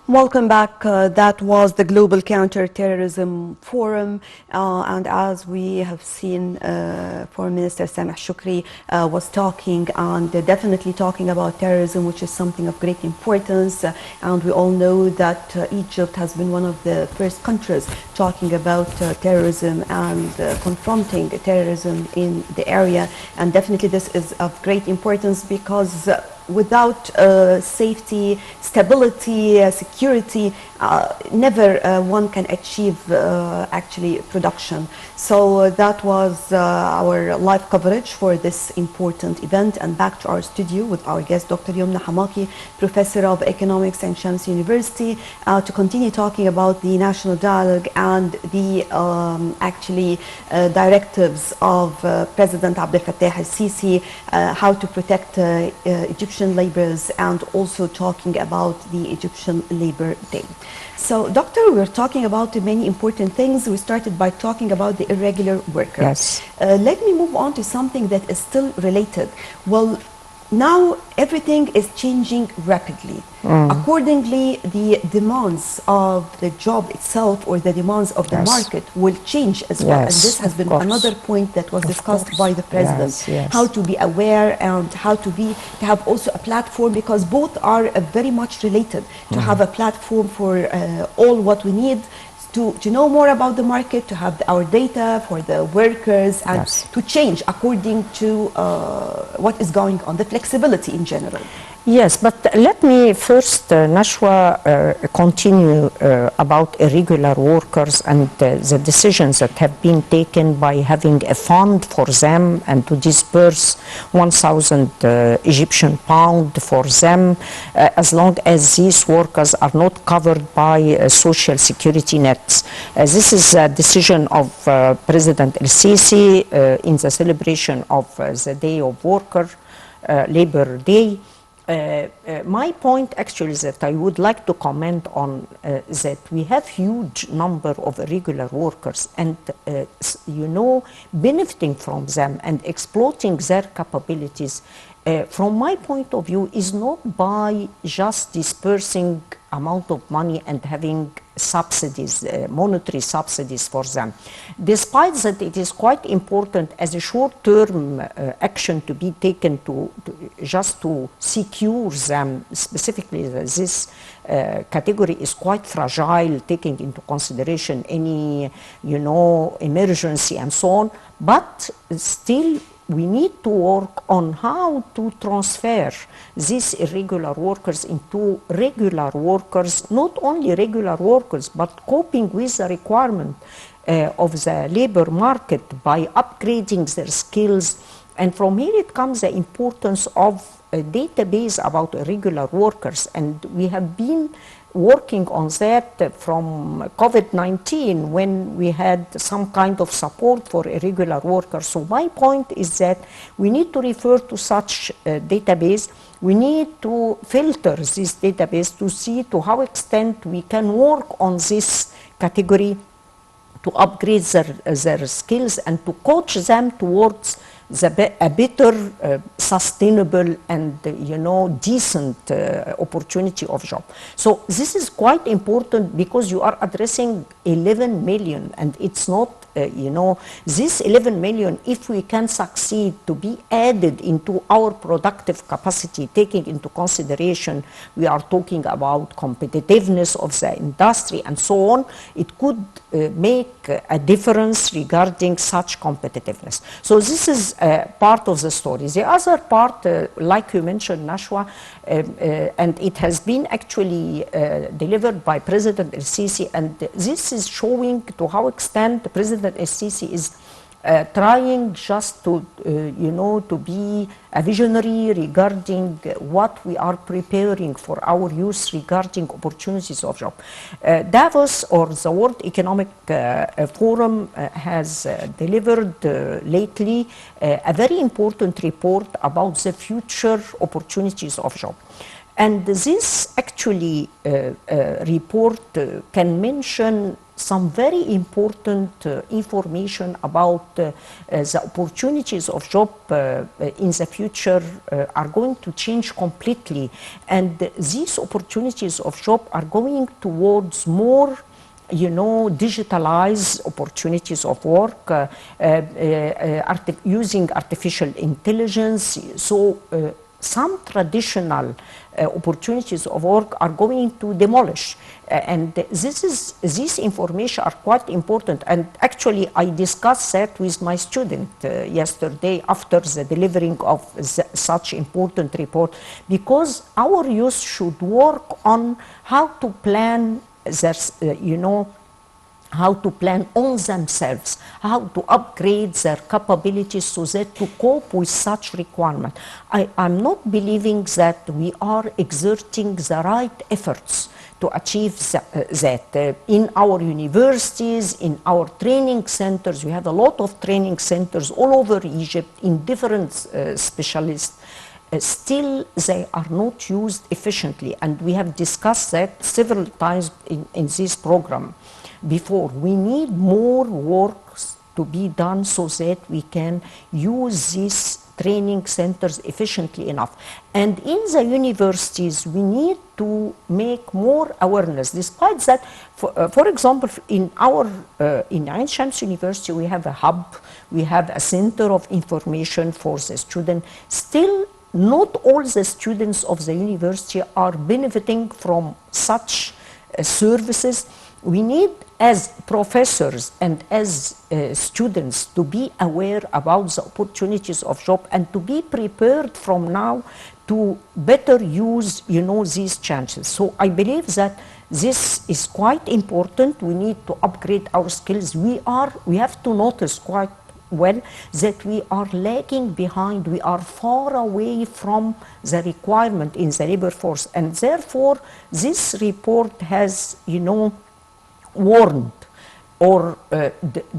Welcome back. That was the Global Counterterrorism Forum. And as we have seen, Foreign Minister Sameh Shoukry was talking and definitely talking about terrorism, which is something of great importance. And we all know that Egypt has been one of the first countries talking about terrorism and confronting terrorism in the area. And definitely this is of great importance because without safety, stability, security, never one can achieve actually production. So that was our live coverage for this important event. And back to our studio with our guest, Dr. Youmn Hamaki, Professor of Economics at Shams University, to continue talking about the national dialogue and the actually directives of President Abdel Fattah al-Sisi, how to protect Egyptian laborers, and also talking about the Egyptian Labor Day. So, Doctor, we're talking about many important things. We started by talking about the irregular workers. Yes. Let me move on to something that is still related. Well, now everything is changing rapidly. Accordingly, the demands of the job itself or the demands of the market will change as well. And this has been another point that was discussed by the President. How to be aware and how to have also a platform, because both are very much related. To have a platform for all what we need, to know more about the market, to have our data for the workers, and to change according to what is going on, the flexibility in general. Yes, but let me first, Nashwa, continue about irregular workers and the decisions that have been taken by having a fund for them and to disperse 1,000 Egyptian pound for them as long as these workers are not covered by social security nets. This is a decision of President el-Sisi in the celebration of the Day of Worker, Labor Day. My point actually is that I would like to comment on that we have huge number of irregular workers and benefiting from them and exploiting their capabilities. From my point of view, is not by just dispersing amount of money and having subsidies, monetary subsidies for them. Despite that, it is quite important as a short-term action to be taken just to secure them. Specifically, this category is quite fragile, taking into consideration any, emergency and so on. But still, we need to work on how to transfer these irregular workers into regular workers, not only regular workers, but coping with the requirement of the labor market by upgrading their skills. And from here it comes the importance of a database about irregular workers. And we have been working on that from COVID-19 when we had some kind of support for irregular workers. So my point is that we need to refer to such a database. We need to filter this database to see to how extent we can work on this category to upgrade their skills and to coach them towards a better, sustainable and decent opportunity of job. So this is quite important because you are addressing 11 million, and it's not this 11 million, if we can succeed to be added into our productive capacity, taking into consideration we are talking about competitiveness of the industry and so on, it could make a difference regarding such competitiveness. So this is part of the story. The other part, like you mentioned, Nashwa, and it has been actually delivered by President el-Sisi, and this is showing to how extent President el-Sisi is trying just to, to be a visionary regarding what we are preparing for our youth regarding opportunities of job. Davos, or the World Economic Forum, has delivered lately a very important report about the future opportunities of job. And this actually report can mention some very important information about the opportunities of job in the future are going to change completely, and these opportunities of job are going towards more digitalized opportunities of work, using artificial intelligence. So some traditional opportunities of work are going to demolish. And this information are quite important. And actually, I discussed that with my student yesterday after the delivering of such important report, because our youth should work on how to plan how to plan on themselves, how to upgrade their capabilities so that to cope with such requirement. I'm not believing that we are exerting the right efforts to achieve that. In our universities, in our training centers, we have a lot of training centers all over Egypt in different specialists. Still, they are not used efficiently, and we have discussed that several times in this program before. We need more work to be done so that we can use these training centers efficiently enough. And in the universities, we need to make more awareness. Despite that, for example, in Ain Shams University, we have a hub, we have a center of information for the student. Still, not all the students of the university are benefiting from such services. We need, as professors and as students, to be aware about the opportunities of job and to be prepared from now to better use, these chances. So I believe that this is quite important. We need to upgrade our skills. We have to notice quite well that we are lagging behind. We are far away from the requirement in the labor force, and therefore this report has, warned or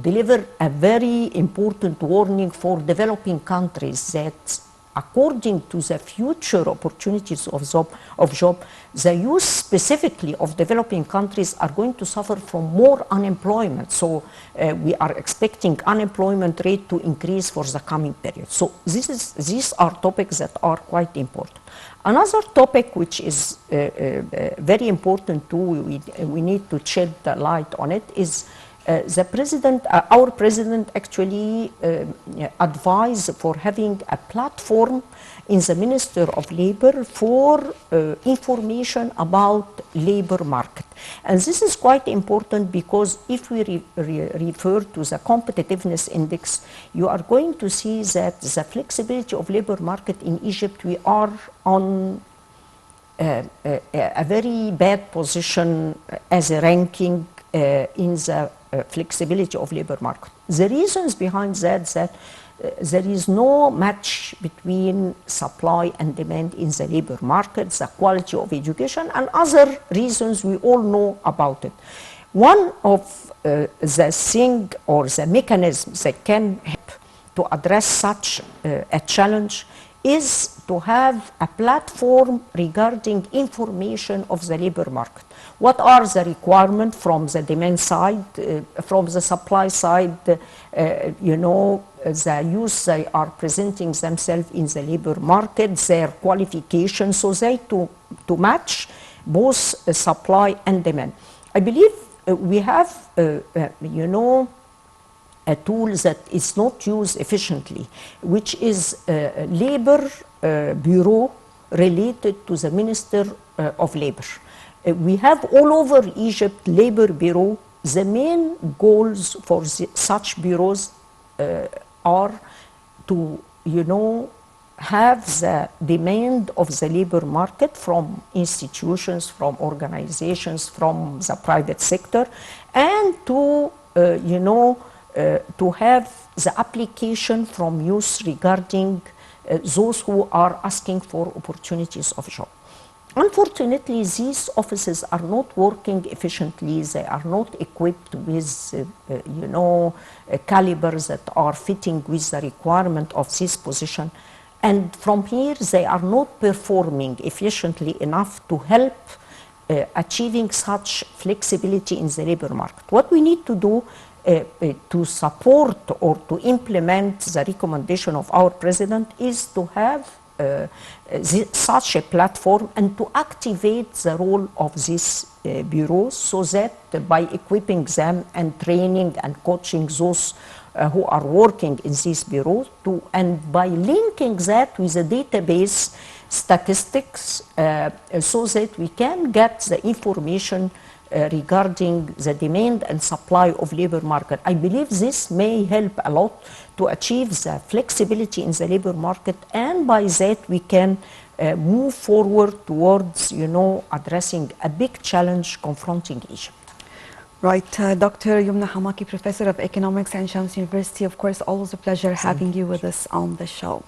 delivered a very important warning for developing countries that according to the future opportunities of job, the youth specifically of developing countries are going to suffer from more unemployment. So we are expecting unemployment rate to increase for the coming period. So these are topics that are quite important. Another topic which is very important too, we need to shed the light on it, is our president actually advised for having a platform in the Minister of Labor for information about labor market. And this is quite important because if we refer to the competitiveness index, you are going to see that the flexibility of labor market in Egypt, we are on a very bad position as a ranking in the flexibility of labor market. The reasons behind that there is no match between supply and demand in the labor market, the quality of education, and other reasons we all know about it. One of the thing or the mechanisms that can help to address such a challenge is to have a platform regarding information of the labor market. What are the requirements from the demand side, from the supply side? The youth, they are presenting themselves in the labor market, their qualifications, so they to match both supply and demand. I believe we have, a tool that is not used efficiently, which is a labor bureau related to the Minister of Labor. We have all over Egypt labor bureau. The main goals for such bureaus are to, have the demand of the labor market from institutions, from organizations, from the private sector, and to, to have the application from youth regarding those who are asking for opportunities of job. Unfortunately, these offices are not working efficiently. They are not equipped with, calibers that are fitting with the requirement of this position. And from here, they are not performing efficiently enough to help achieving such flexibility in the labor market. What we need to do to support or to implement the recommendation of our president is to have such a platform and to activate the role of these bureaus, so that by equipping them and training and coaching those who are working in these bureaus, and by linking that with a database statistics so that we can get the information regarding the demand and supply of labor market. I believe this may help a lot to achieve the flexibility in the labor market, and by that we can move forward towards, addressing a big challenge confronting Egypt. Right, Dr. Youmn Hamaki, Professor of Economics at Shams University. Of course, always a pleasure having you with us on the show.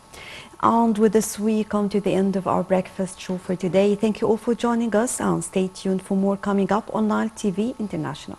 And with this, we come to the end of our breakfast show for today. Thank you all for joining us, and stay tuned for more coming up on Nile TV International.